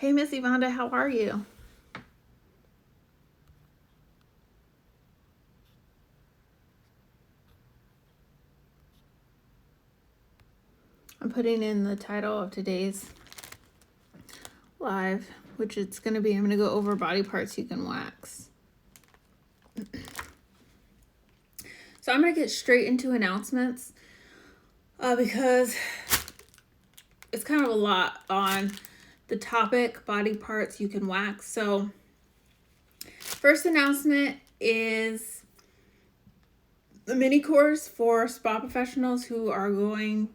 Hey, Miss Yvonne, how are you? I'm putting in the title of today's live, which it's going to be, I'm going to go over body parts you can wax. So I'm going to get straight into announcements because it's kind of a lot on the topic, body parts you can wax. So first announcement is the mini course for spa professionals who are going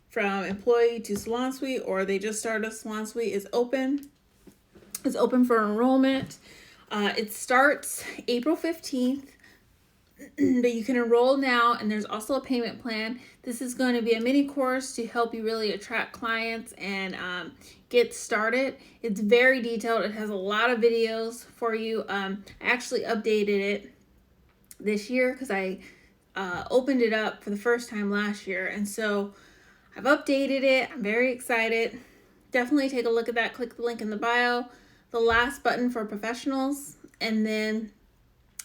from employee to salon suite, or they just started a salon suite, is open. It's open for enrollment. It starts April 15th, but you can enroll now, and there's also a payment plan. This is going to be a mini course to help you really attract clients and get started. It's very detailed. It has a lot of videos for you. I actually updated it this year because I opened it up for the first time last year, and so I've updated it. I'm very excited. Definitely take a look at that. Click the link in the bio, the last button for professionals, and then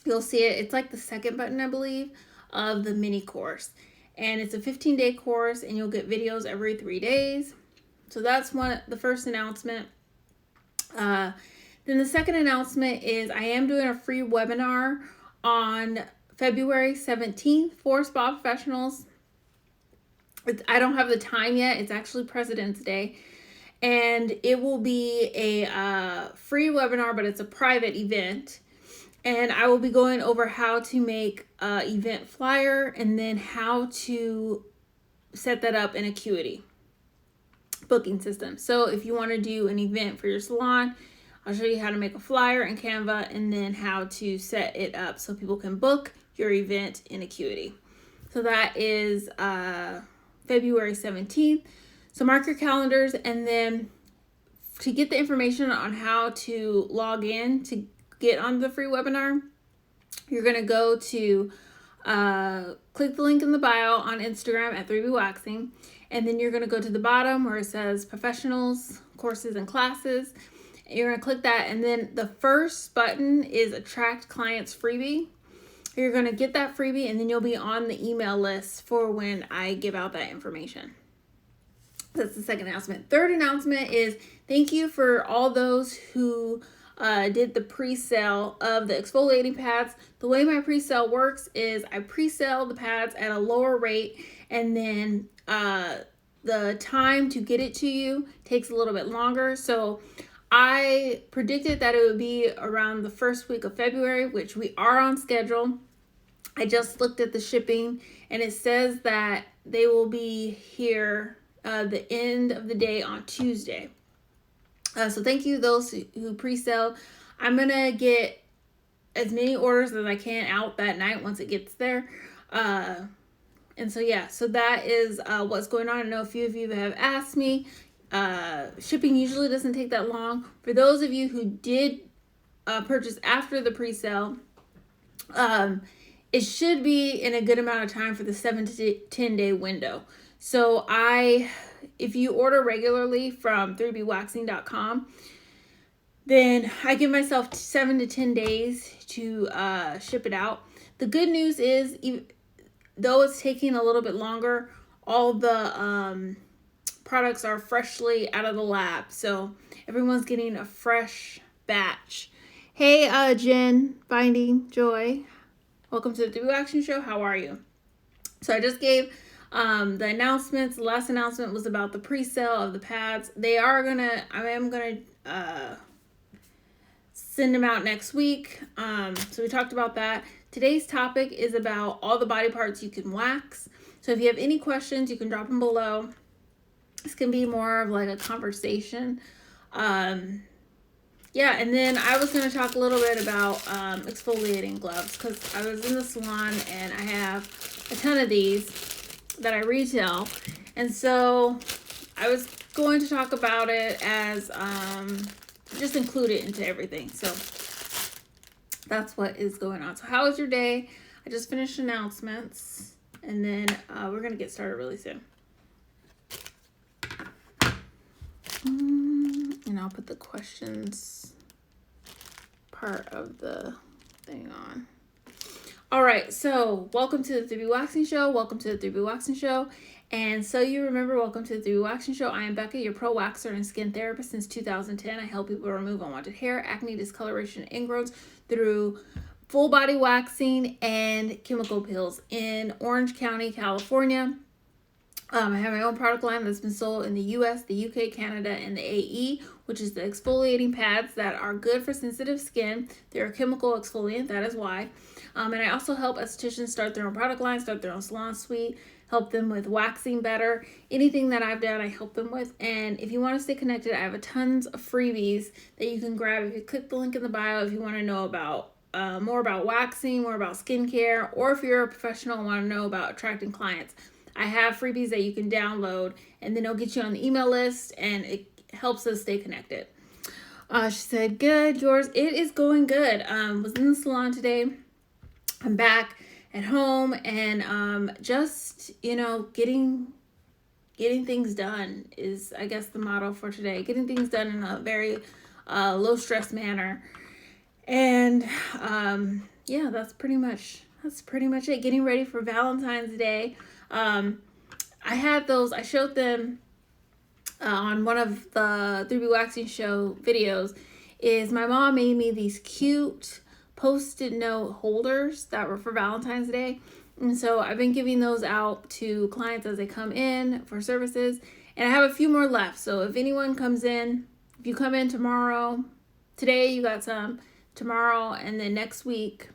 you'll see it. It's like the second button, I believe, of the mini course. And it's a 15-day course, and you'll get videos every 3 days. So that's the first announcement. Then the second announcement is I am doing a free webinar on February 17th for spa professionals. I don't have the time yet. It's actually President's Day. And it will be a free webinar, but it's a private event. And I will be going over how to make an event flyer and then how to set that up in Acuity booking system. So if you want to do an event for your salon, I'll show you how to make a flyer in Canva and then how to set it up so people can book your event in Acuity. So that is February 17th. So mark your calendars, and then to get the information on how to log in to get on the free webinar, you're going to go to click the link in the bio on Instagram at 3BWAXING, and then you're going to go to the bottom where it says professionals, courses, and classes. You're going to click that, and then the first button is attract clients freebie. You're going to get that freebie, and then you'll be on the email list for when I give out that information. That's the second announcement. Third announcement is thank you for all those who did the pre-sale of the exfoliating pads. The way my pre-sale works is I pre-sale the pads at a lower rate, and then the time to get it to you takes a little bit longer. So I predicted that it would be around the first week of February, which we are on schedule. I just looked at the shipping, and it says that they will be here the end of the day on Tuesday. So thank you those who pre-sale. I'm going to get as many orders as I can out that night once it gets there. And so, yeah, so that is what's going on. I know a few of you have asked me. Shipping usually doesn't take that long. For those of you who did purchase after the pre-sale, it should be in a good amount of time for the 7 to 10 day window. So if you order regularly from 3BWAXING.com, then I give myself 7 to 10 days to ship it out. The good news is, though it's taking a little bit longer, all the products are freshly out of the lab. So everyone's getting a fresh batch. Hey, Jen, Finding Joy. Welcome to the 3BWAXING Show. How are you? So I just gave the announcements. The last announcement was about the pre-sale of the pads. I am gonna send them out next week. So we talked about that. Today's topic is about all the body parts you can wax. So if you have any questions, you can drop them below. This can be more of like a conversation. Yeah, and then I was going to talk a little bit about exfoliating gloves, because I was in the salon and I have a ton of these that I retail. And so I was going to talk about it as just include it into everything. So that's what is going on. So how was your day? I just finished announcements, and then we're going to get started really soon. And I'll put the questions part of the thing on. All right, so welcome to the 3BWAXING Show. Welcome to the 3BWAXING Show. And so you remember, welcome to the 3BWAXING Show. I am Becca, your pro waxer and skin therapist since 2010. I help people remove unwanted hair, acne, discoloration, and ingrowns through full body waxing and chemical peels in Orange County, California. I have my own product line that's been sold in the US, the UK, Canada, and the AE, which is the exfoliating pads that are good for sensitive skin. They're a chemical exfoliant, that is why. And I also help estheticians start their own product line, start their own salon suite, help them with waxing better. Anything that I've done, I help them with. And if you want to stay connected, I have tons of freebies that you can grab. If you click the link in the bio, if you want to know about more about waxing, more about skincare, or if you're a professional and want to know about attracting clients, I have freebies that you can download, and then it'll get you on the email list, and it helps us stay connected. She said, good, yours? It is going good. Was in the salon today. I'm back at home, and just, getting things done is, I guess, the motto for today. Getting things done in a very low stress manner. And yeah, that's pretty much it. Getting ready for Valentine's Day. I showed them on one of the 3BWAXING Show videos. Is my mom made me these cute Post-it note holders that were for Valentine's Day. And so I've been giving those out to clients as they come in for services. And I have a few more left. So if anyone comes in, if you come in today you got some, tomorrow, and then next week,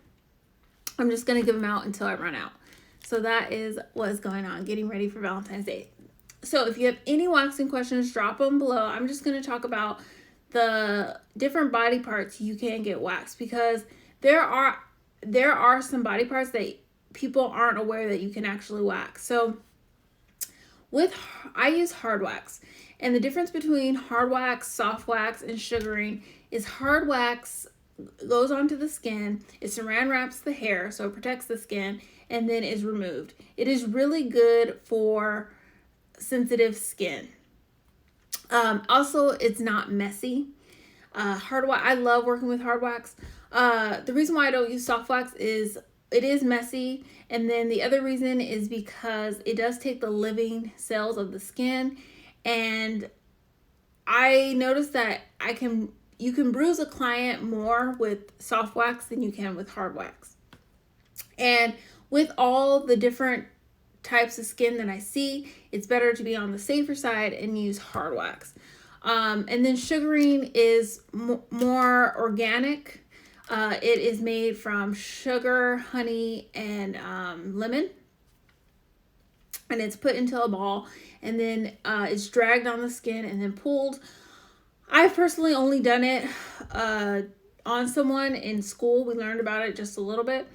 I'm just going to give them out until I run out. So that is what's going on, getting ready for Valentine's Day. So if you have any waxing questions, drop them below. I'm just going to talk about the different body parts you can get waxed, because there are some body parts that people aren't aware that you can actually wax. So I use hard wax, and the difference between hard wax, soft wax, and sugaring is hard wax goes onto the skin, it saran wraps the hair so it protects the skin, and then is removed. It is really good for sensitive skin. Also, it's not messy. Hard wax, I love working with hard wax. The reason why I don't use soft wax is it is messy, and then the other reason is because it does take the living cells of the skin, and I noticed that you can bruise a client more with soft wax than you can with hard wax. And with all the different types of skin that I see, it's better to be on the safer side and use hard wax. And then sugaring is more organic. It is made from sugar, honey, and lemon. And it's put into a ball, and then it's dragged on the skin and then pulled. I've personally only done it on someone in school. We learned about it just a little bit.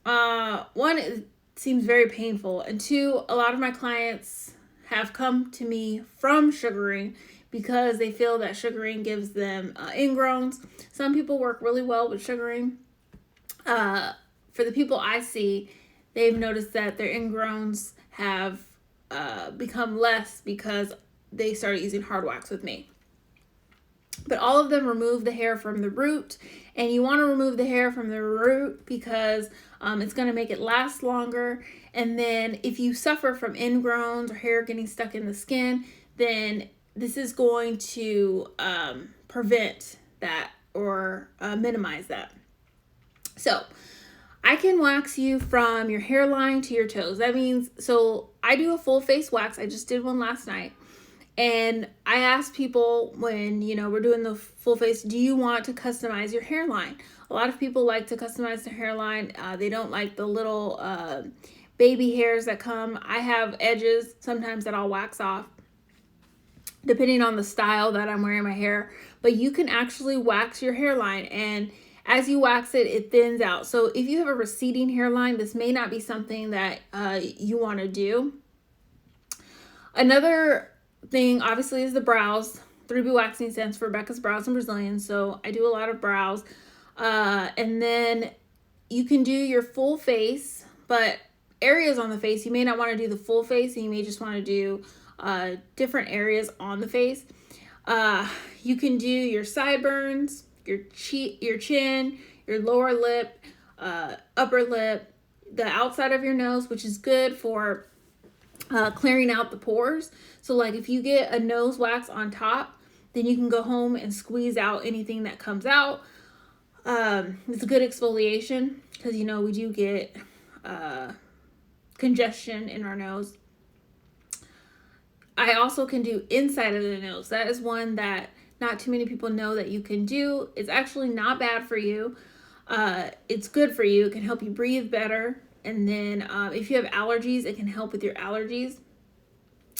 One, it seems very painful. And two, a lot of my clients have come to me from sugaring because they feel that sugaring gives them ingrowns. Some people work really well with sugaring. For the people I see, they've noticed that their ingrowns have become less because they started using hard wax with me. But all of them remove the hair from the root, and you want to remove the hair from the root because it's going to make it last longer. And then if you suffer from ingrowns or hair getting stuck in the skin, then this is going to prevent that or minimize that. So I can wax you from your hairline to your toes. That means, so I do a full face wax. I just did one last night. And I ask people when, we're doing the full face, do you want to customize your hairline? A lot of people like to customize their hairline. They don't like the little baby hairs that come. I have edges sometimes that I'll wax off, depending on the style that I'm wearing my hair. But you can actually wax your hairline, and as you wax it, it thins out. So if you have a receding hairline, this may not be something that you want to do. Another thing, obviously, is the brows. 3BWAXING stands for Becca's Brows and Brazilian, so I do a lot of brows. And then you can do your full face, but areas on the face, you may not want to do the full face, and you may just want to do different areas on the face. You can do your sideburns, your chin, your lower lip, upper lip, the outside of your nose, which is good for clearing out the pores. So like if you get a nose wax on top, then you can go home and squeeze out anything that comes out. It's a good exfoliation because, you know, we do get congestion in our nose. I also can do inside of the nose. That is one that not too many people know that you can do. It's actually not bad for you. It's good for you. It can help you breathe better. And then if you have allergies, it can help with your allergies.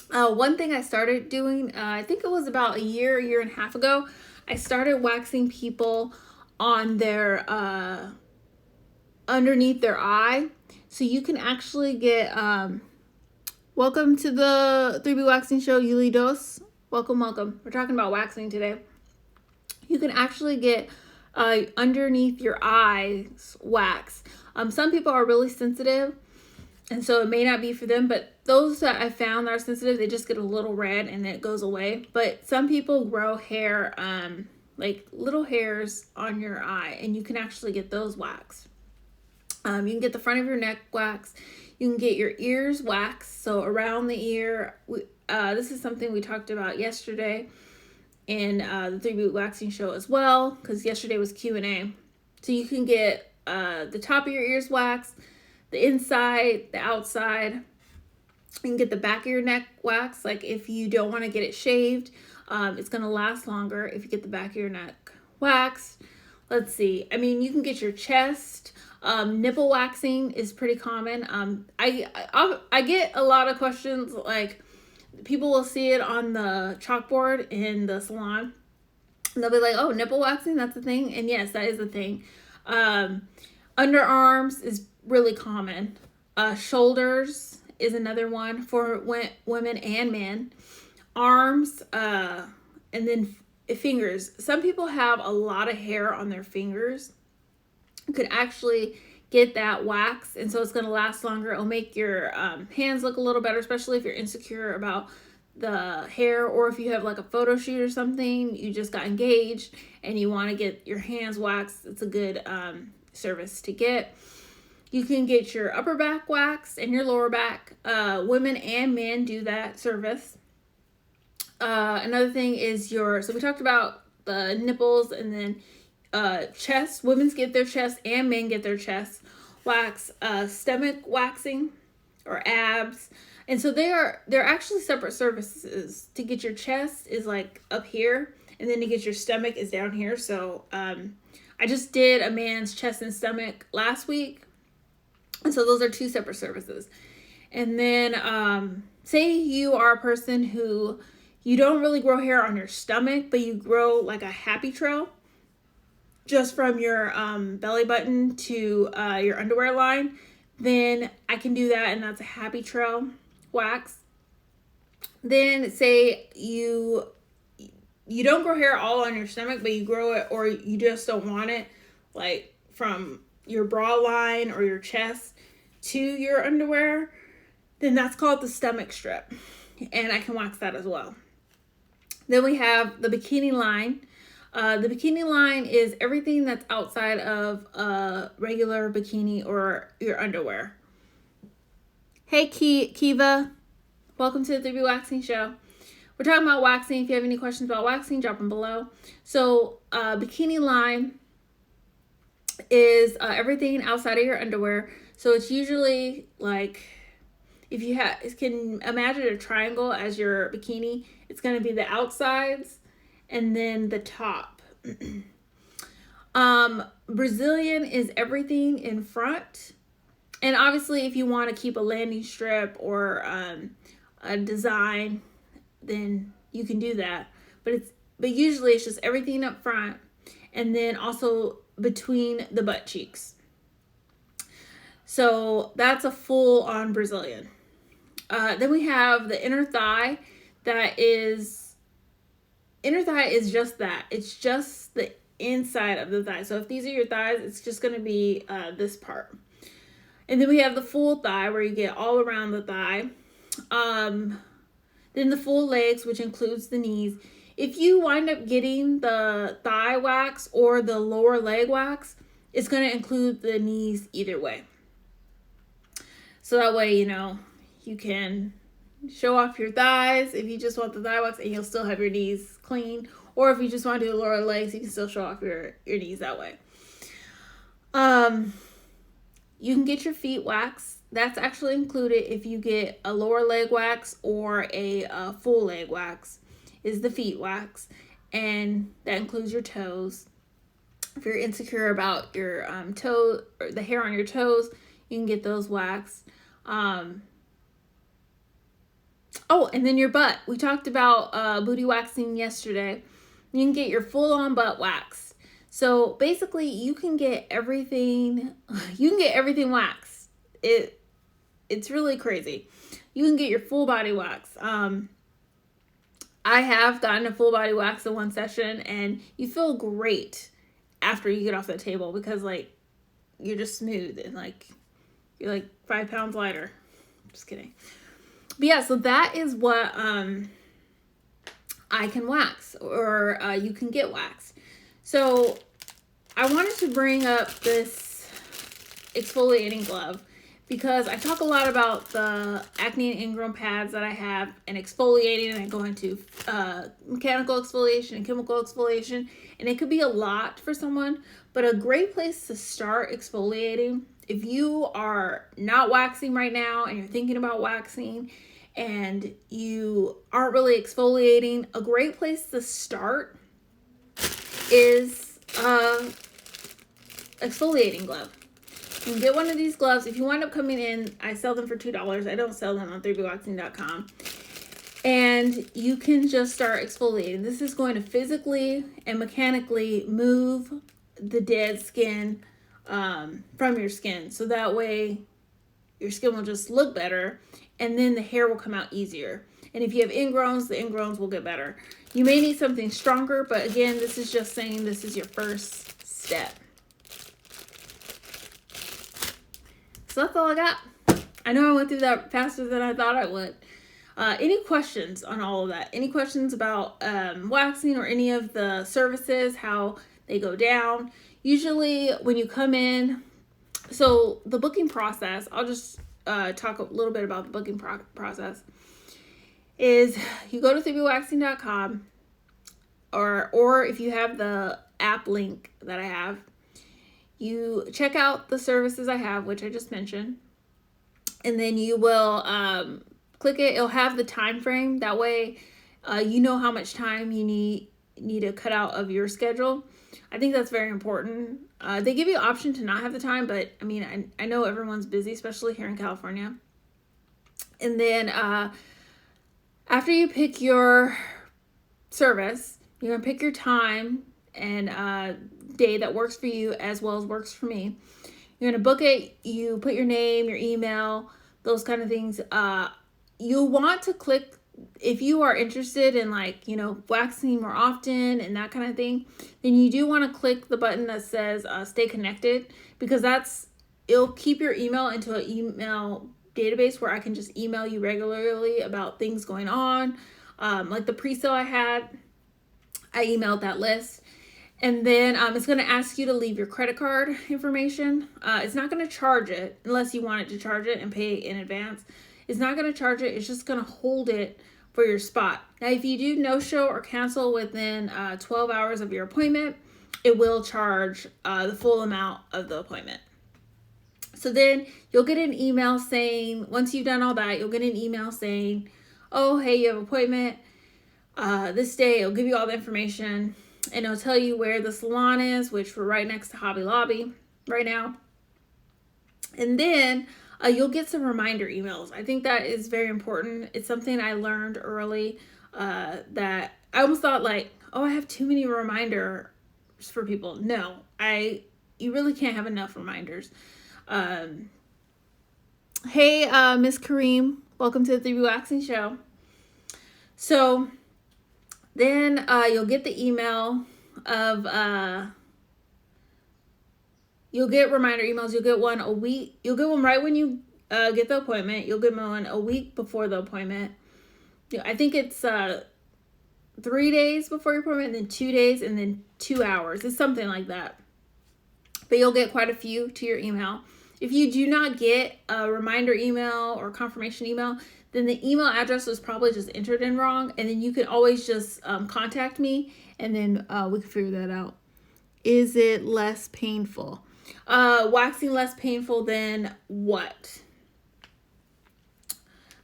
One thing I started doing, I think it was about a year and a half ago, I started waxing people on their underneath their eye. So you can actually get welcome to the 3B Waxing Show, Yuli Dos. Welcome. We're talking about waxing today. You can actually get underneath your eyes wax. Some people are really sensitive, and so it may not be for them, but those that I found that are sensitive, they just get a little red and then it goes away. But some people grow hair, like little hairs on your eye, and you can actually get those waxed. You can get the front of your neck waxed. You can get your ears waxed, so around the ear. This is something we talked about yesterday in the 3B Waxing Show as well, because yesterday was Q&A. So you can get the top of your ears waxed, the inside, the outside. You can get the back of your neck waxed. Like if you don't want to get it shaved, it's going to last longer if you get the back of your neck waxed. Let's see. I mean, you can get your chest. Nipple waxing is pretty common. I get a lot of questions, like people will see it on the chalkboard in the salon and they'll be like, oh, nipple waxing, that's a thing. And yes, that is a thing. Underarms is really common. Shoulders is another one for women and men. Arms, and then fingers. Some people have a lot of hair on their fingers. You could actually get that wax, and so it's going to last longer. It'll make your hands look a little better, especially if you're insecure about the hair, or if you have like a photo shoot or something, you just got engaged and you want to get your hands waxed. It's a good service to get. You can get your upper back waxed and your lower back. Women and men do that service. Another thing is so we talked about the nipples, and then chest. Women's get their chest and men get their chest wax. Stomach waxing or abs. And so they're actually separate services. To get your chest is like up here, and then to get your stomach is down here. So I just did a man's chest and stomach last week. And so those are two separate services. And then say you are a person who you don't really grow hair on your stomach, but you grow like a happy trail just from your belly button to your underwear line, then I can do that, and that's a happy trail wax. Then say you don't grow hair all on your stomach, but you grow it, or you just don't want it, like from your bra line or your chest to your underwear, then that's called the stomach strip, and I can wax that as well. Then we have the bikini line. The bikini line is everything that's outside of a regular bikini or your underwear. Hey, Kiva. Welcome to the 3B Waxing Show. We're talking about waxing. If you have any questions about waxing, drop them below. So, bikini line is everything outside of your underwear. So, it's usually like, if you can imagine a triangle as your bikini, it's going to be the outsides and then the top. Brazilian is everything in front. And obviously, if you want to keep a landing strip or a design, then you can do that. But usually it's just everything up front, and then also between the butt cheeks. So that's a full on Brazilian. Then we have the inner thigh. Inner thigh is just that. It's just the inside of the thigh. So if these are your thighs, it's just going to be this part. And then we have the full thigh, where you get all around the thigh. Then the full legs, which includes the knees. If you wind up getting the thigh wax or the lower leg wax, it's going to include the knees either way. So that way, you can show off your thighs if you just want the thigh wax, and you'll still have your knees clean. Or if you just want to do the lower legs, you can still show off your knees that way. You can get your feet waxed. That's actually included if you get a lower leg wax or a full leg wax, is the feet wax. And that includes your toes. If you're insecure about your toe or the hair on your toes, you can get those waxed. Oh, and then your butt. We talked about booty waxing yesterday. You can get your full-on butt waxed. So basically, you can get everything. You can get everything waxed. It's really crazy. You can get your full body wax. I have gotten a full body wax in one session, and you feel great after you get off the table because you're just smooth and you're 5 pounds lighter. Just kidding. But yeah, so that is what I can wax, or you can get waxed. So I wanted to bring up this exfoliating glove because I talk a lot about the acne and ingrown pads that I have and exfoliating, and I go into mechanical exfoliation and chemical exfoliation, and it could be a lot for someone, but a great place to start exfoliating, if you are not waxing right now and you're thinking about waxing and you aren't really exfoliating, a great place to start is exfoliating glove. You can get one of these gloves. If you wind up coming in, I sell them for $2. I don't sell them on 3BWAXING.com. And you can just start exfoliating. This is going to physically and mechanically move the dead skin from your skin. So that way your skin will just look better, and then the hair will come out easier. And if you have ingrowns, the ingrowns will get better. You may need something stronger, but again, this is just saying this is your first step. So that's all I got. I know I went through that faster than I thought I would. Any questions on all of that? Any questions about waxing or any of the services, how they go down? Usually when you come in, so the booking process, I'll just talk a little bit about the booking process, is you go to 3BWAXING.com, or if you have the app link that I have, you check out the services I have, which I just mentioned, and then you will click it. It'll have the time frame. That way you know how much time you need to cut out of your schedule. I think that's very important. They give you an option to not have the time, but I mean, I know everyone's busy, especially here in California. And then after you pick your service, you're gonna pick your time and day that works for you as well as works for me. You're gonna book it. You put your name, your email, those kind of things. You'll want to click if you are interested in waxing more often and that kind of thing. Then you do want to click the button that says stay connected, because it'll keep your email into an email database where I can just email you regularly about things going on. Like the pre-sale I had, I emailed that list. And then it's going to ask you to leave your credit card information. It's not going to charge it unless you want it to charge it and pay in advance. It's not going to charge it. It's just going to hold it for your spot. Now, if you do no-show or cancel within 12 hours of your appointment, it will charge the full amount of the appointment. So then you'll get an email saying, once you've done all that, you'll get an email saying, oh, hey, you have an appointment this day. It'll give you all the information, and it'll tell you where the salon is, which we're right next to Hobby Lobby right now. And then you'll get some reminder emails. I think that is very important. It's something I learned early that I almost thought oh, I have too many reminders for people. No, you really can't have enough reminders. Hey, Miss Kareem, welcome to the 3BWAXING show. So then you'll get the email of you'll get reminder emails. You'll get one a week. You'll get one right when you get the appointment. You'll get one a week before the appointment. I think it's 3 days before your appointment, and then 2 days, and then 2 hours. It's something like that. But you'll get quite a few to your email. If you do not get a reminder email or confirmation email, then the email address was probably just entered in wrong. And then you can always just contact me, and then we can figure that out. Is it less painful? Waxing less painful than what?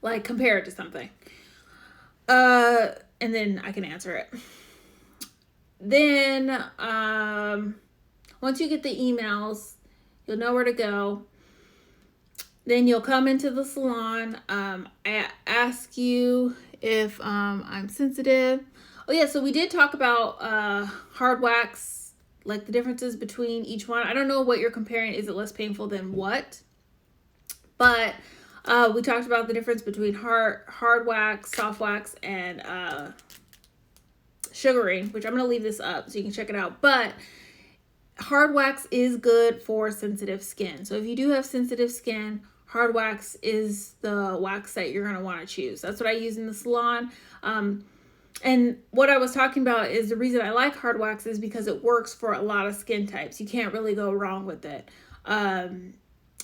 Like, compare it to something. And then I can answer it. Then, once you get the emails, you'll know where to go. Then you'll come into the salon. I ask you if I'm sensitive. Oh yeah, so we did talk about hard wax, like the differences between each one. I don't know what you're comparing. Is it less painful than what? But we talked about the difference between hard wax, soft wax, and sugaring, which I'm going to leave this up so you can check it out. But hard wax is good for sensitive skin. So if you do have sensitive skin, hard wax is the wax that you're going to want to choose. That's what I use in the salon. And what I was talking about is the reason I like hard wax is because it works for a lot of skin types. You can't really go wrong with it.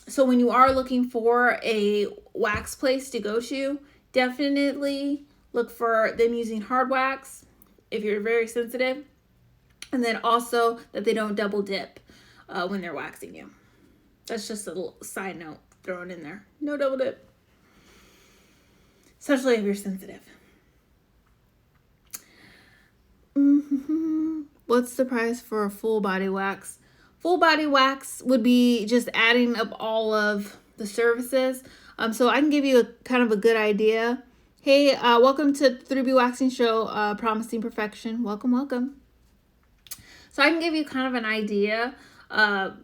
So when you are looking for a wax place to go to, definitely look for them using hard wax if you're very sensitive. And then also that they don't double dip when they're waxing you. That's just a little side note thrown in there. No double dip. Especially if you're sensitive. What's the price for a full body wax? Full body wax would be just adding up all of the services. So I can give you a kind of a good idea. Hey, welcome to 3B Waxing Show, Promising Perfection. Welcome. So I can give you kind of an idea, but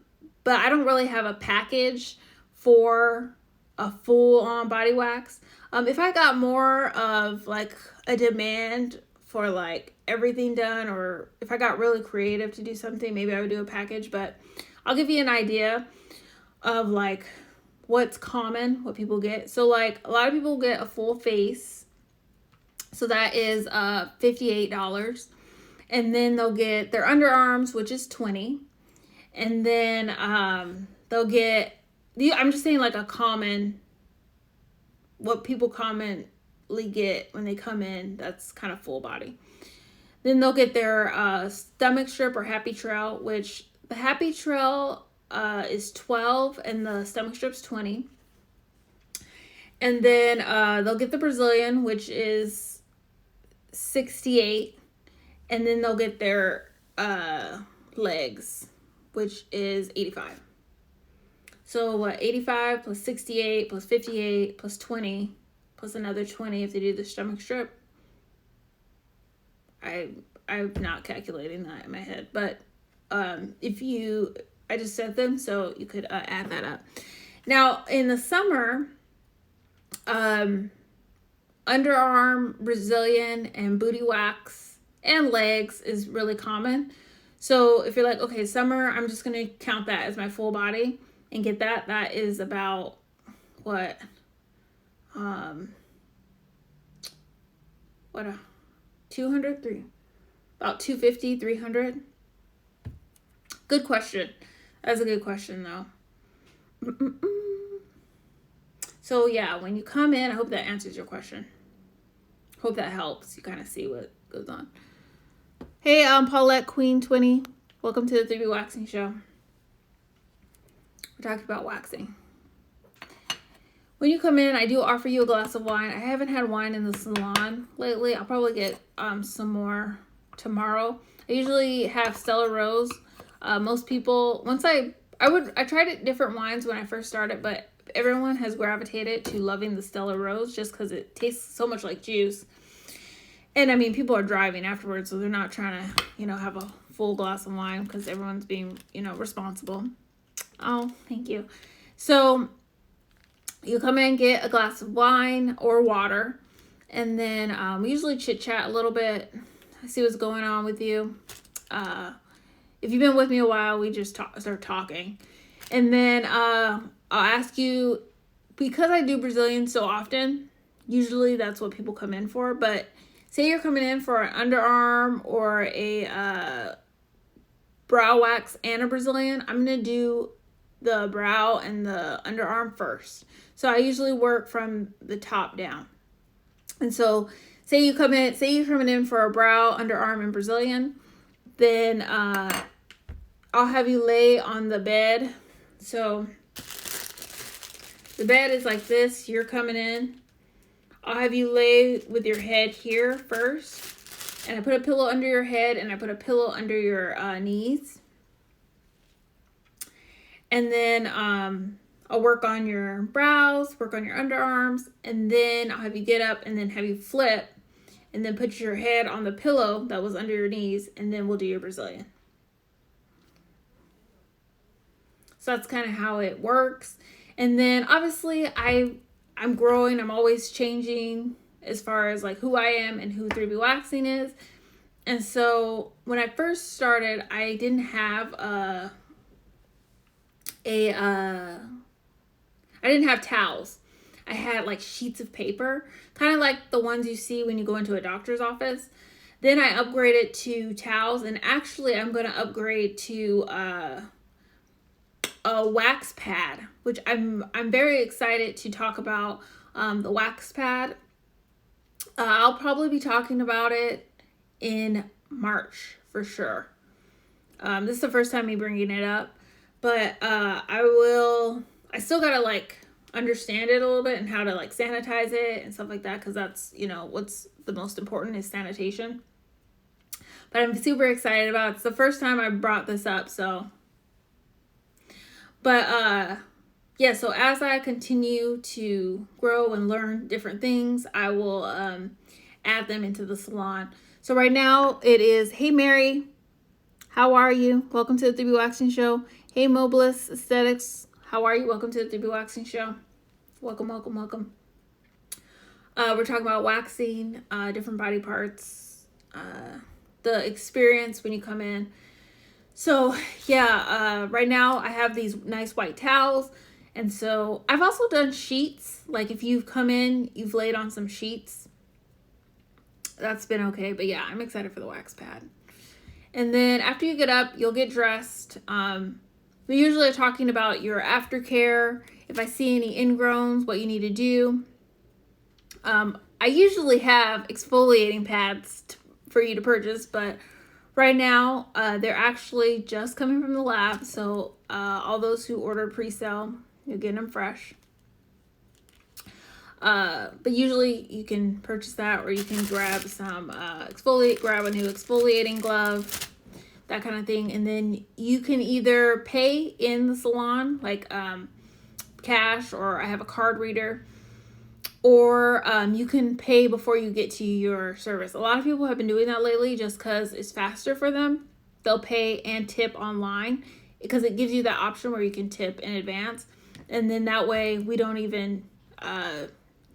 I don't really have a package for a full-on body wax. If I got more of like a demand for like everything done, or if I got really creative to do something, maybe I would do a package. But I'll give you an idea of like what's common, what people get. So like a lot of people get a full face, so that is $58. And then they'll get their underarms, which is $20. And then they'll get, I'm just saying like a common, what people commonly get when they come in, that's kind of full body. Then they'll get their stomach strip or happy trail, which the happy trail is $12 and the stomach strip's $20. And then they'll get the Brazilian, which is $68. And then they'll get their legs, which is $85. So what, 85 plus 68 plus 58 plus 20 plus another 20 if they do the stomach strip. I'm not calculating that in my head, but I just said them, so you could add that up. Now in the summer, underarm, Brazilian, and booty wax and legs is really common. So if you're like, okay, summer, I'm just going to count that as my full body and get that. That is about what? About 250, 300. Good question. That's a good question though. So yeah, when you come in, I hope that answers your question. Hope that helps. You kind of see what goes on. Hey, Paulette Queen 20. Welcome to the 3B Waxing Show. We're talking about waxing. When you come in, I do offer you a glass of wine. I haven't had wine in the salon lately. I'll probably get some more tomorrow. I usually have Stella Rose. Most people, I tried different wines when I first started, but everyone has gravitated to loving the Stella Rose just because it tastes so much like juice. And I mean, people are driving afterwards, so they're not trying to, have a full glass of wine because everyone's being, responsible. Oh, thank you. So you come in and get a glass of wine or water, and then we usually chit chat a little bit, see what's going on with you. If you've been with me a while, we just start talking, and then I'll ask you, because I do Brazilian so often. Usually that's what people come in for, but say you're coming in for an underarm or a brow wax and a Brazilian, I'm going to do the brow and the underarm first. So I usually work from the top down. And so say you're coming in for a brow, underarm, and Brazilian, then I'll have you lay on the bed. So the bed is like this. You're coming in. I'll have you lay with your head here first. And I put a pillow under your head and I put a pillow under your knees. And then I'll work on your brows, work on your underarms, and then I'll have you get up and then have you flip and then put your head on the pillow that was under your knees, and then we'll do your Brazilian. So that's kind of how it works. And then obviously I'm growing. I'm always changing as far as like who I am and who 3B Waxing is. And so when I first started, I didn't have I didn't have towels. I had like sheets of paper, kind of like the ones you see when you go into a doctor's office. Then I upgraded to towels, and actually I'm going to upgrade to a wax pad, which I'm very excited to talk about the wax pad. I'll probably be talking about it in March for sure. This is the first time me bringing it up, but I still gotta like understand it a little bit and how to like sanitize it and stuff like that, because that's, you know, what's the most important is sanitation. But I'm super excited about it. It's the first time I brought this up, so. But yeah, so as I continue to grow and learn different things, I will add them into the salon. So right now it is, hey Mary, how are you? Welcome to the 3B Waxing Show. Hey Mobilist Aesthetics, how are you? Welcome to the 3B Waxing Show. Welcome, welcome, welcome. We're talking about waxing, different body parts, the experience when you come in. So yeah, right now I have these nice white towels. And so I've also done sheets. Like if you've come in, you've laid on some sheets. That's been okay. But yeah, I'm excited for the wax pad. And then after you get up, you'll get dressed. We usually are talking about your aftercare. If I see any ingrowns, what you need to do. I usually have exfoliating pads for you to purchase, but right now they're actually just coming from the lab. So all those who ordered pre-sale, you're getting them fresh. But usually you can purchase that, or you can grab some grab a new exfoliating glove, that kind of thing. And then you can either pay in the salon, like cash, or I have a card reader, or you can pay before you get to your service. A lot of people have been doing that lately just because it's faster for them. They'll pay and tip online because it gives you that option where you can tip in advance. And then that way we don't even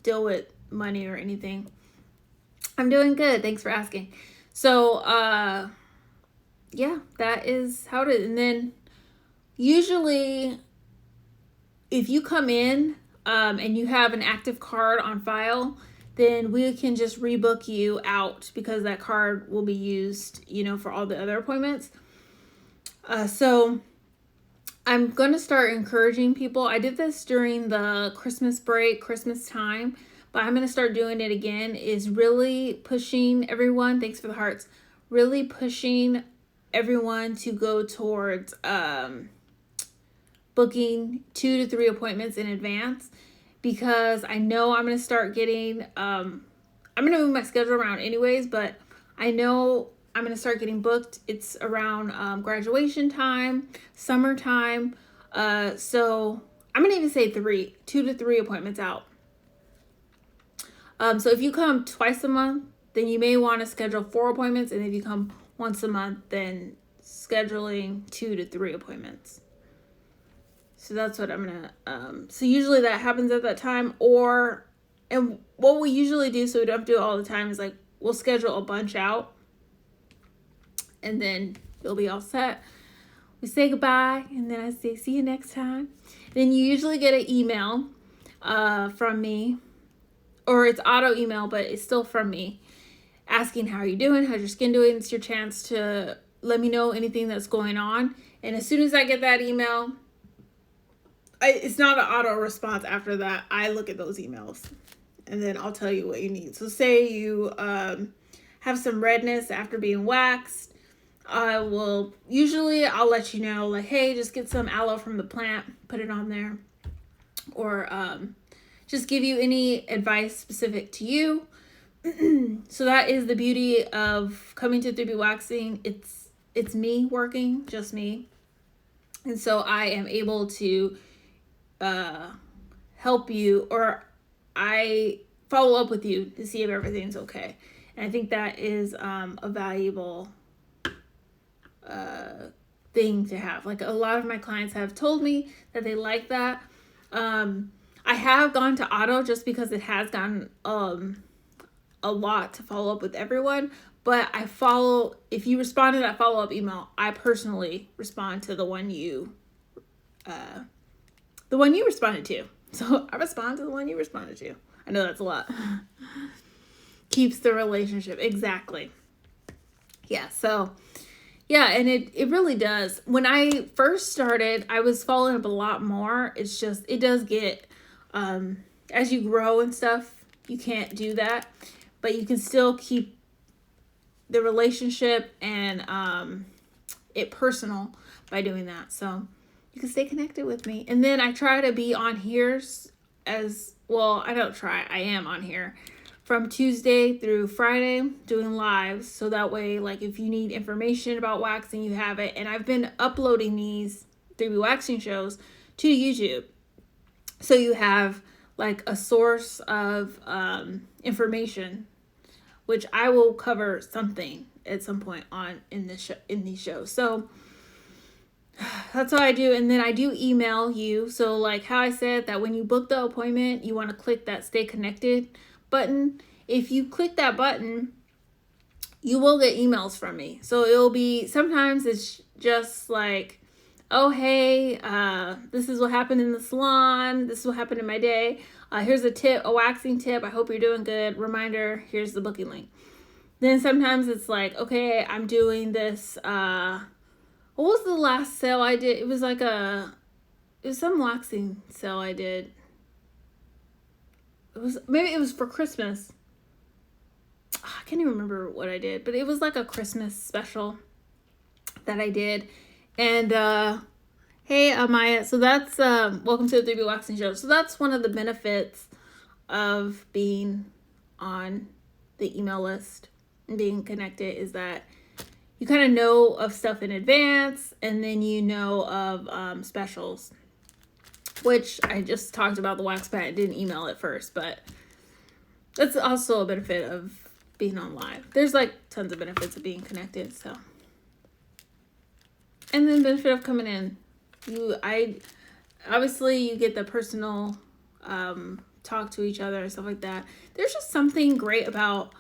deal with money or anything. I'm doing good. Thanks for asking. So, yeah, that is how it is. And then usually if you come in and you have an active card on file, then we can just rebook you out because that card will be used, you know, for all the other appointments. So I'm going to start encouraging people. I did this during the Christmas break, Christmas time, but I'm going to start doing it again, is really pushing everyone. Thanks for the hearts. Really pushing everyone to go towards booking 2 to 3 appointments in advance, because I know I'm going to start getting, I'm going to move my schedule around anyways, but I know I'm going to start getting booked. It's around graduation time, summertime. So I'm going to even say 2 to 3 appointments out. So if you come twice a month, then you may want to schedule 4 appointments. And if you come once a month, then scheduling 2 to 3 appointments. So that's what I'm going to, so usually that happens at that time. And what we usually do, so we don't have to do it all the time, is like, we'll schedule a bunch out. And then you'll be all set. We say goodbye, and then I say, see you next time. Then you usually get an email from me, or it's auto email, but it's still from me. asking how you doing, how's your skin doing. It's your chance to let me know anything that's going on. And as soon as I get that email, it's not an auto response after that. I look at those emails and then I'll tell you what you need. So say you have some redness after being waxed. I'll let you know, like, hey, just get some aloe from the plant, put it on there. Or just give you any advice specific to you. So that is the beauty of coming to 3B Waxing. It's me working, just me. And so I am able to help you, or I follow up with you to see if everything's okay. And I think that is a valuable thing to have. Like, a lot of my clients have told me that they like that. I have gone to auto just because it has gotten a lot to follow up with everyone. But if you respond to that follow-up email, I personally respond to the one you responded to. So I respond to the one you responded to. I know that's a lot. Keeps the relationship. Exactly. Yeah, so yeah, and it really does. When I first started, I was following up a lot more. It's just, it does get, as you grow and stuff, you can't do that. But you can still keep the relationship and it personal by doing that. So you can stay connected with me. And then I try to be on here as well. I don't try. I am on here from Tuesday through Friday doing lives. So that way, like, if you need information about waxing, you have it. And I've been uploading these 3B Waxing shows to YouTube. So you have like a source of information, which I will cover something at some point in these shows. So that's what I do. And then I do email you. So like how I said that when you book the appointment, you want to click that stay connected button. If you click that button, you will get emails from me. So it'll be, sometimes it's just like, oh, hey, this is what happened in the salon. This is what happened in my day. Here's a waxing tip. I hope you're doing good. Reminder, here's the booking link. Then sometimes it's like, okay, I'm doing this. What was the last sale I did? It was some waxing sale I did. Maybe it was for Christmas. I can't even remember what I did, but it was like a Christmas special that I did. And hey, Maya, so that's welcome to the 3B Waxing Show. So that's one of the benefits of being on the email list and being connected, is that you kind of know of stuff in advance, and then you know of specials, which I just talked about the wax patent, didn't email it first, but that's also a benefit of being on live. There's like tons of benefits of being connected. So, and then benefit of coming in, obviously you get the personal talk to each other and stuff like that. There's just something great about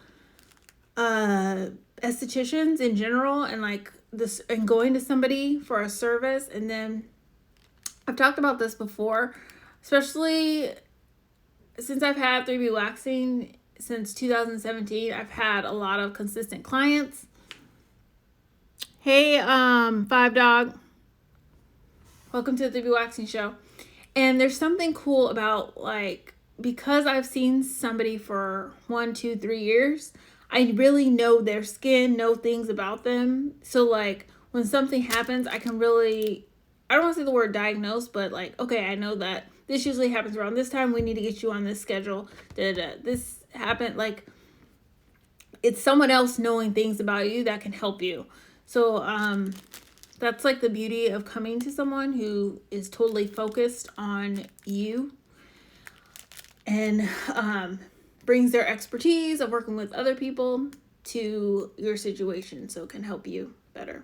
estheticians in general, and like this, and going to somebody for a service. And then I've talked about this before, especially since I've had 3B Waxing since 2017. I've had a lot of consistent clients. Hey, 5Dog. Welcome to the 3B Waxing Show. And there's something cool about, like, because I've seen somebody for 1, 2, 3 years, I really know their skin, know things about them. So like when something happens, I can really, I don't want to say the word diagnose, but like, okay, I know that this usually happens around this time. We need to get you on this schedule. This happened. Like, it's someone else knowing things about you that can help you. So that's like the beauty of coming to someone who is totally focused on you and brings their expertise of working with other people to your situation, so it can help you better.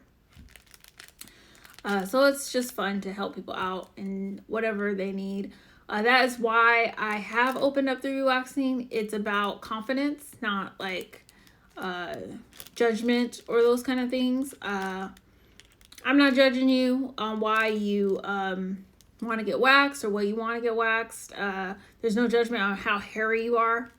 So it's just fun to help people out in whatever they need. That is why I have opened up 3B Waxing. It's about confidence, not like judgment or those kind of things. I'm not judging you on why you want to get waxed or what you want to get waxed. There's no judgment on how hairy you are.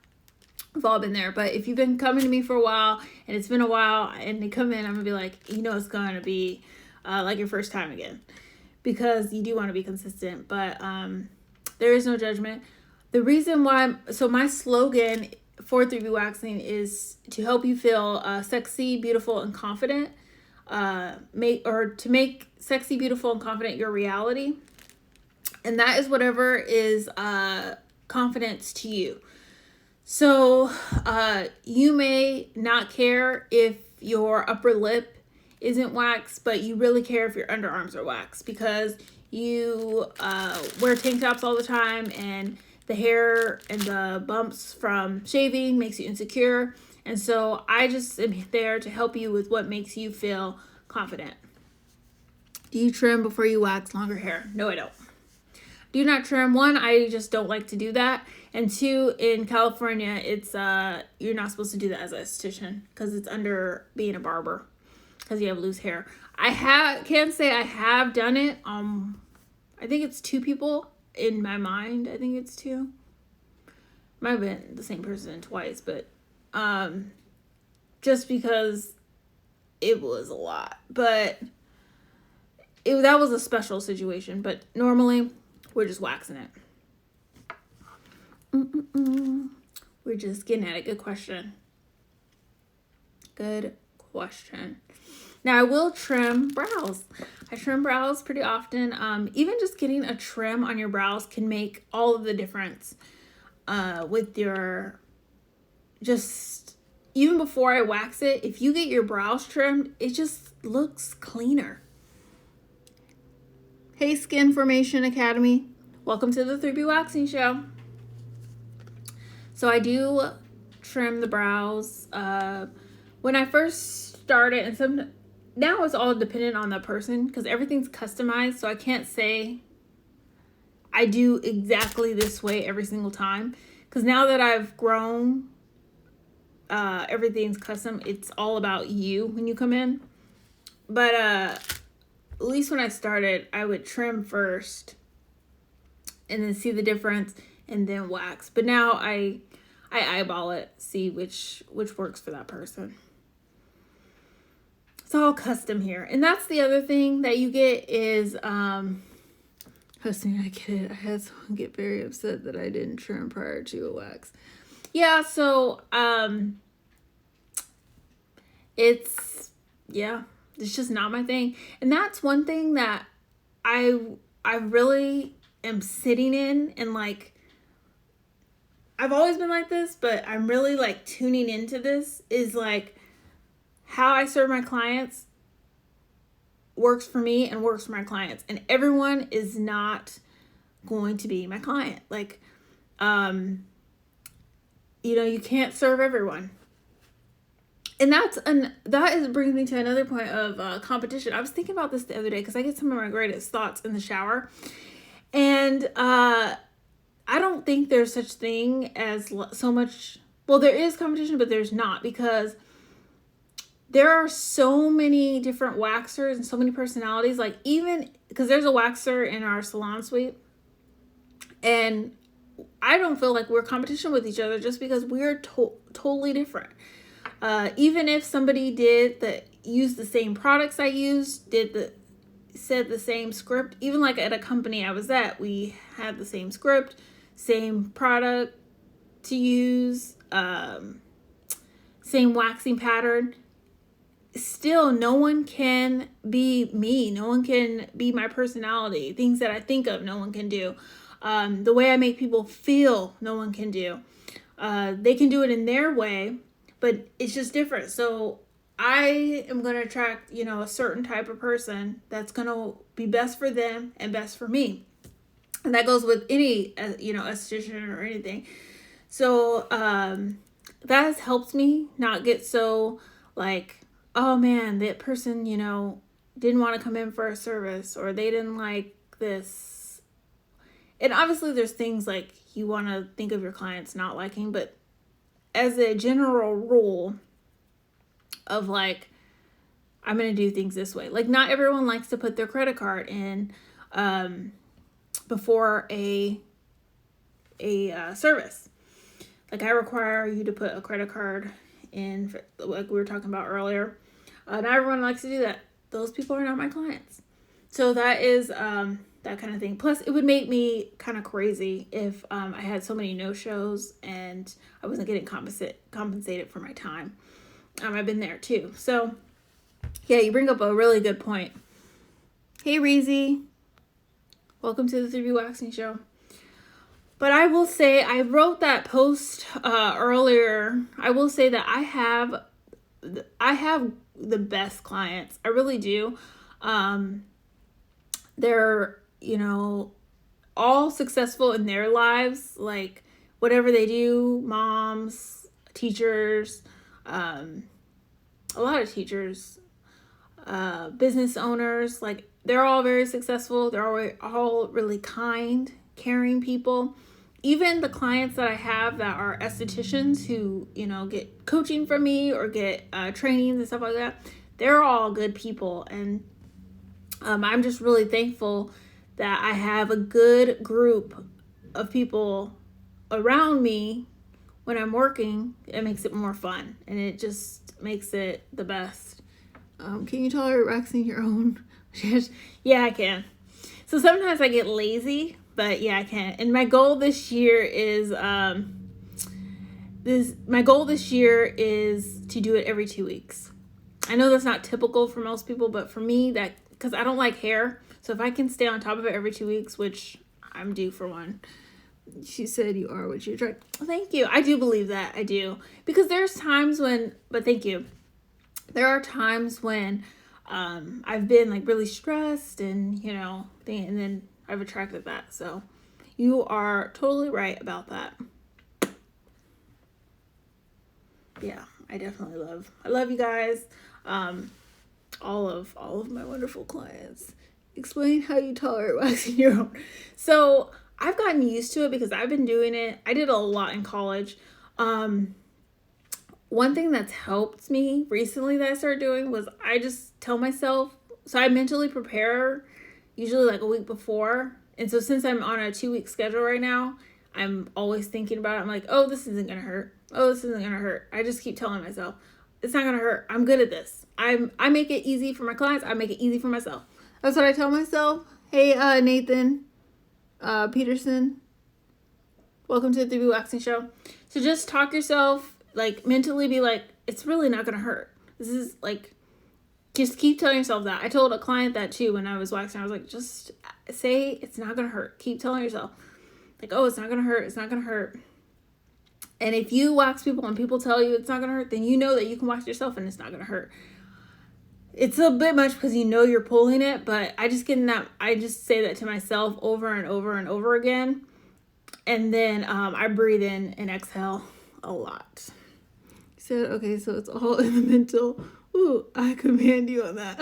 We've all been there. But if you've been coming to me for a while and it's been a while and they come in, I'm gonna be like, it's going to be like your first time again, because you do want to be consistent. But there is no judgment. The reason why, so my slogan for 3B Waxing is to help you feel sexy, beautiful, and confident. To make sexy, beautiful, and confident your reality. And that is whatever is confidence to you. So you may not care if your upper lip isn't waxed, but you really care if your underarms are waxed, because you wear tank tops all the time, and the hair and the bumps from shaving makes you insecure. And so I just am there to help you with what makes you feel confident. Do you trim before you wax longer hair? No, I don't. Do not trim. One, I just don't like to do that. And two, in California, it's you're not supposed to do that as an esthetician, because it's under being a barber, because you have loose hair. Can't say I have done it. I think it's 2 people in my mind. I think it's 2. Might have been the same person twice, but just because it was a lot. But that was a special situation. But normally, we're just waxing it. We're just getting at it. Good question. Good question. Now, I will trim brows. I trim brows pretty often. Even just getting a trim on your brows can make all of the difference with your, just, even before I wax it, if you get your brows trimmed, it just looks cleaner. Hey, Skin Formation Academy. Welcome to the 3B Waxing Show. So I do trim the brows. When I first started, and now it's all dependent on the person, because everything's customized. So I can't say I do exactly this way every single time, because now that I've grown, everything's custom. It's all about you when you come in. But at least when I started, I would trim first and then see the difference and then wax. But now I eyeball it, see which works for that person. It's all custom here. And that's the other thing that you get is, hosting, I get it. I had someone get very upset that I didn't trim prior to a wax. Yeah, so, it's just not my thing. And that's one thing that I really am sitting in, and like, I've always been like this, but I'm really like tuning into this, is like how I serve my clients works for me and works for my clients. And everyone is not going to be my client. Like, you can't serve everyone. And that brings me to another point of competition. I was thinking about this the other day, because I get some of my greatest thoughts in the shower. And I don't think there's such thing as so much. Well, there is competition, but there's not, because there are so many different waxers and so many personalities. Like, even because there's a waxer in our salon suite, and I don't feel like we're competition with each other, just because we're totally different. Even if somebody used the same products I used, said the same script, even like at a company I was at, we had the same script, same product to use, same waxing pattern. Still, no one can be me. No one can be my personality. Things that I think of, no one can do. The way I make people feel, no one can do. They can do it in their way, but it's just different. So I am going to attract, a certain type of person that's going to be best for them and best for me. And that goes with any, esthetician or anything. So that has helped me not get so like, oh man, that person, didn't want to come in for a service, or they didn't like this. And obviously there's things like you want to think of your clients not liking, but as a general rule of like, I'm going to do things this way. Like, not everyone likes to put their credit card in before a service. Like I require you to put a credit card in, like we were talking about earlier. Not everyone likes to do that. Those people are not my clients. So that is that kind of thing. Plus, it would make me kind of crazy if I had so many no-shows and I wasn't getting compensated for my time. I've been there too. So, yeah, you bring up a really good point. Hey, Reezy. Welcome to the 3B Waxing Show. But I will say, I wrote that post earlier. I will say that I have the best clients. I really do. They're, all successful in their lives, like whatever they do, moms, teachers, a lot of teachers, business owners, like they're all very successful. They're all really kind, caring people. Even the clients that I have that are estheticians who, get coaching from me or get trainings and stuff like that, they're all good people. And I'm just really thankful that I have a good group of people around me when I'm working. It makes it more fun, and it just makes it the best. Can you tolerate waxing your own? Yeah, I can. So sometimes I get lazy, but yeah, I can. And my goal this year is to do it every 2 weeks. I know that's not typical for most people, but for me, because I don't like hair, so if I can stay on top of it every 2 weeks, which I'm due for one. She said you are what you attract. Well, thank you. I do believe that. I do. Because there's times but thank you. There are times when I've been like really stressed and, and then I've attracted that. So you are totally right about that. Yeah, I love you guys. All of my wonderful clients. Explain how you tolerate waxing your own. So I've gotten used to it because I've been doing it. I did a lot in college. One thing that's helped me recently that I started doing was I just tell myself, so I mentally prepare usually like a week before. And so since I'm on a 2-week schedule right now, I'm always thinking about it. I'm like, oh, this isn't going to hurt. Oh, this isn't going to hurt. I just keep telling myself, it's not going to hurt. I'm good at this. I make it easy for my clients. I make it easy for myself. That's what I tell myself. Hey, Nathan Peterson. Welcome to the 3B Waxing Show. So just talk yourself, like mentally be like, it's really not going to hurt. This is like, just keep telling yourself that. I told a client that too when I was waxing. I was like, just say it's not going to hurt. Keep telling yourself. Like, oh, it's not going to hurt. It's not going to hurt. And if you wax people and people tell you it's not going to hurt, then you know that you can wax yourself and it's not going to hurt. It's a bit much because you're pulling it, but I just say that to myself over and over and over again. And then I breathe in and exhale a lot. He said, okay, so it's all in the mental. Ooh, I command you on that.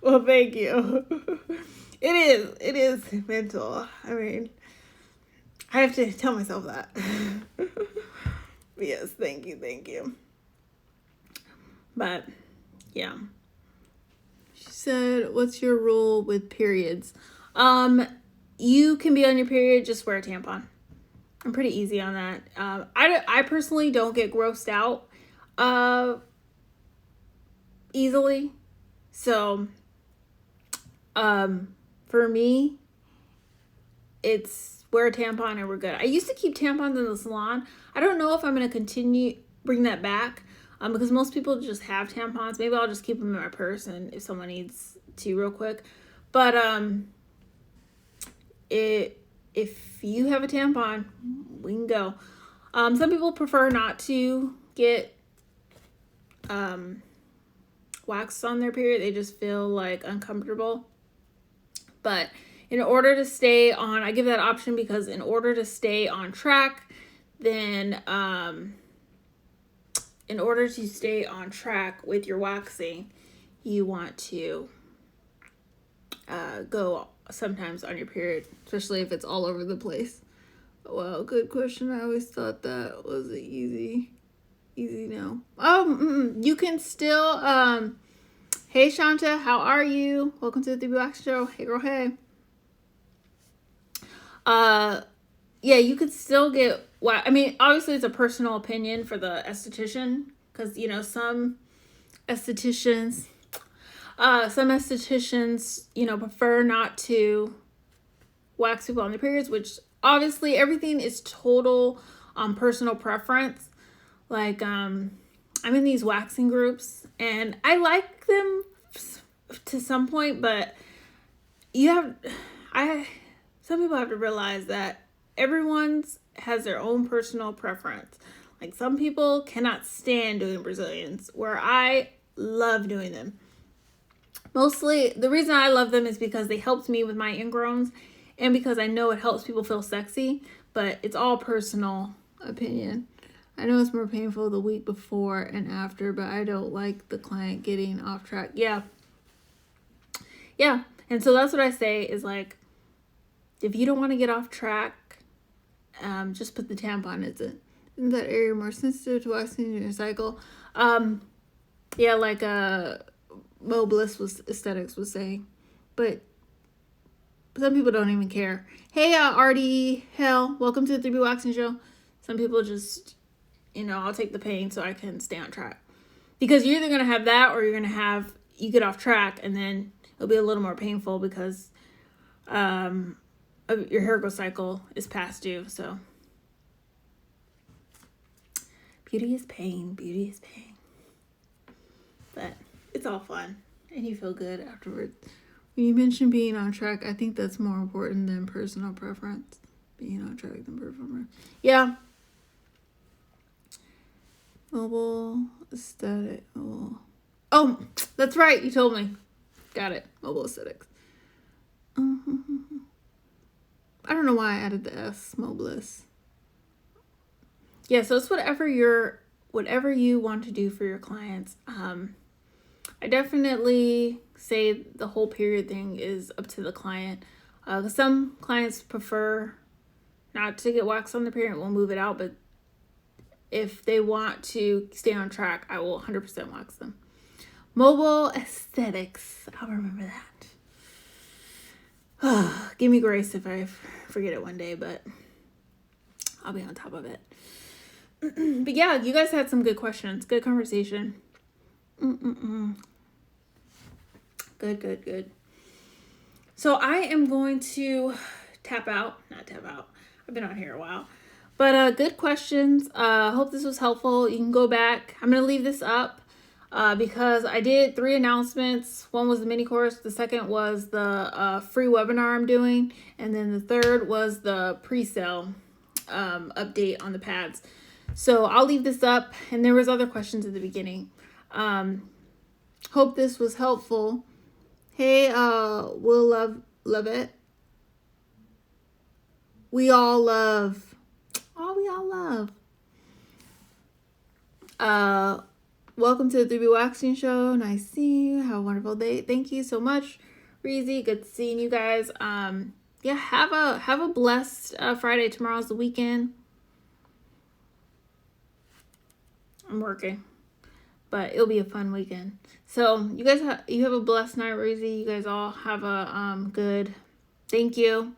Well, thank you. It is mental. I mean, I have to tell myself that. Yes, thank you. But, yeah. She said, what's your rule with periods? You can be on your period, just wear a tampon. I'm pretty easy on that. I personally don't get grossed out easily. So, for me, it's wear a tampon and we're good. I used to keep tampons in the salon. I don't know if I'm going to bring that back because most people just have tampons. Maybe I'll just keep them in my purse and if someone needs to real quick. But if you have a tampon, we can go. Some people prefer not to get wax on their period. They just feel like uncomfortable. But in order to stay on, I give that option because in order to stay on track, then in order to stay on track with your waxing, you want to go sometimes on your period, especially if it's all over the place. Well, good question. I always thought that was easy now. You can still, hey Shanta, how are you? Welcome to the 3B Waxing Show. Hey girl, hey. Yeah, you could still get I mean, obviously it's a personal opinion for the esthetician, because, you know, some estheticians, you know, prefer not to wax people on their periods, which obviously everything is total personal preference. Like, I'm in these waxing groups and I like them to some point, but some people have to realize that everyone's has their own personal preference. Like, some people cannot stand doing Brazilians, where I love doing them. Mostly, the reason I love them is because they helped me with my ingrowns, and because I know it helps people feel sexy, but it's all personal opinion. I know it's more painful the week before and after, but I don't like the client getting off track. Yeah. And so that's what I say is, like, if you don't want to get off track, just put the tampon. Isn't that area more sensitive to waxing in your cycle? Yeah, like Mo Bliss Aesthetics was saying. But some people don't even care. Hey, Artie, hell, welcome to the 3BWAXING show. Some people just, you know, I'll take the pain so I can stay on track. Because you're either going to have that, or you're going to have, you get off track, and then it'll be a little more painful because your hair growth cycle is past due. So beauty is pain. But it's all fun, and you feel good afterwards. When you mention being on track, I think that's more important than personal preference. Being on track than performer. Yeah. Mobile aesthetic. Oh, that's right. You told me. Got it. Mobile aesthetics. I don't know why I added the S. Mobliss. Yeah, so it's whatever you want to do for your clients. I definitely say the whole period thing is up to the client. Some clients prefer not to get waxed on the period. We'll move it out, but if they want to stay on track, I will 100% wax them. Mobile aesthetics. I'll remember that. Give me grace if I forget it one day, but I'll be on top of it. But yeah, you guys had some good questions. Good conversation. Good. So I am going to not tap out. I've been on here a while. But good questions. Hope this was helpful. You can go back. I'm going to leave this up because I did 3 announcements. One was the mini course. The second was the free webinar I'm doing. And then the third was the pre-sale update on the pads. So I'll leave this up. And there was other questions at the beginning. Hope this was helpful. Hey, we'll love it. We all love. Welcome to the 3BWAXING show. Nice seeing you. Have a wonderful day. Thank you so much, Reezy. Good seeing you guys. Yeah, have a blessed Friday. Tomorrow's the weekend. I'm working, but it'll be a fun weekend. So you guys you have a blessed night, Reezy. You guys all have a good. Thank you,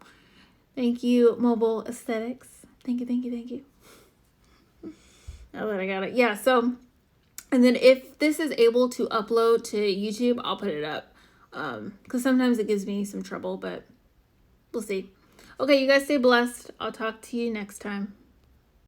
Mobile Aesthetics. Thank you. Now that I got it. Yeah, so, and then if this is able to upload to YouTube, I'll put it up. Because sometimes it gives me some trouble, but we'll see. Okay, you guys stay blessed. I'll talk to you next time.